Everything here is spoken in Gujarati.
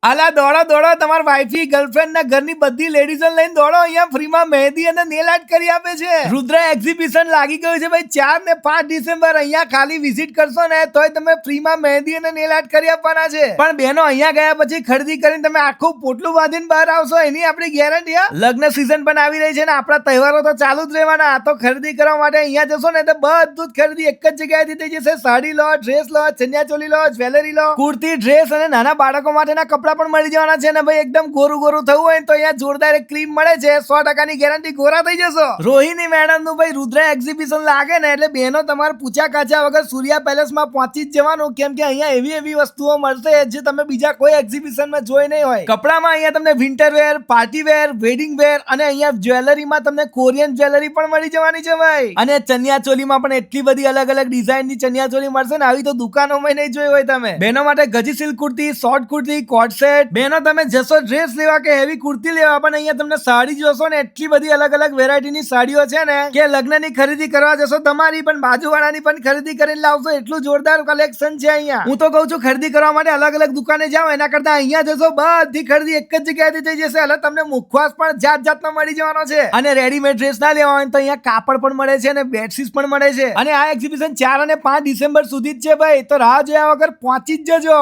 આલા દોડો દોડો, તમાર વાઈફી ગર્લફ્રેન્ડ ના ઘરની બધી લેડીઝો લઈને દોડો, અહીંયા ફ્રીમાં મહેંદી અને નેલ આર્ટ કરી આપે છે. રુદ્ર એક્ઝિબિશન લાગી ગયું છે ભાઈ 4 ને 5 ડિસેમ્બર. અહીંયા ખાલી વિઝિટ કરશો ને તોય તમે ફ્રીમાં મહેંદી અને નેલ આર્ટ કરી આપવાના છે. પણ બહેનો અહીંયા ગયા પછી ખરીદી કરીને તમે આખું પોટલું બાંધીને બહાર આવશો એની આપણી ગેરંટી. લગ્ન સિઝન પણ આવી રહી છે ને આપણા તહેવારો તો ચાલુ જ રહેવાના. આ તો ખરીદી કરવા માટે અહીંયા જશો ને તો બધું જ ખરીદી એક જ જગ્યાએથી થઈ જશે. સાડી લો, ડ્રેસ લો, ચણિયા ચોલી લો, જ્વેલરી લો, કુર્તી, ડ્રેસ અને નાના બાળકો માટેના કપડા પણ મળી જવાના છે. ને ભાઈ એકદમ ગોરું ગોરું થવું હોય તો અહીંયા જોરદાર એક ક્રીમ મળે છે. 100% ગેરંટી, ગોરા થઈ જશો. રોહિણી મેડમ નું ભાઈ રુદ્ર એક્ઝિબિશન લાગે ને એટલે બહેનો તમારે પૂછ્યા કાચા વગર સૂર્યા પેલેસ માં પહોંચી જ જવાનું, કેમ કે અહીંયા એવી એવી વસ્તુઓ મળશે જે તમે બીજા કોઈ એક્ઝિબિશન માં જોઈ નહીં હોય. કપડામાં અહીંયા તમને winter wear, party wear, wedding wear અને અહીંયા જ્વેલરીમાં તમને કોરિયન જ્વેલરી પણ મળી જવાની છે ભાઈ. અને ચણિયા ચોલીમાં પણ એટલી બધી અલગ અલગ ડિઝાઇન ની ચણિયા ચોલી મળશે ને આવી તો દુકાનોમાં નહીં જોઈ હોય તમે. બહેનો માટે ગજી silk kurti, short kurti, coat set. બહેનો તમે જશો ડ્રેસ લેવા કે હેવી કુર્તી લેવા, પણ અહીંયા તમને સાડી જોશો ને એટલી બધી અલગ અલગ વેરાયટીની સાડીઓ છે ને કે લગ્નની ખરીદી કરવા જશો તમારી પણ બાજુવાળાની પણ ખરીદી કરીને લાવશો. એટલું જોરદાર કલેક્શન છે અહીંયા. હું તો કહું છું ખરીદી કરવા માટે અલગ અલગ દુકાને જાઓ એના કરતા અહીંયા જશો બધી ખરીદી એક જ જગ્યાએથી થઈ જશે. એટલે તમને મુખવાસ પણ જાત જાતનો મળી જવાનો છે. અને રેડીમેડ ડ્રેસ ના લેવા હોય તો અહીંયા કાપડ પણ મળે છે અને બેડશીટ પણ મળે છે. અને આ એક્ઝિબિશન 4 અને 5 ડિસેમ્બર સુધી જ છે ભાઈ, તો રાહ જોયા વગર પહોંચી જ જજો.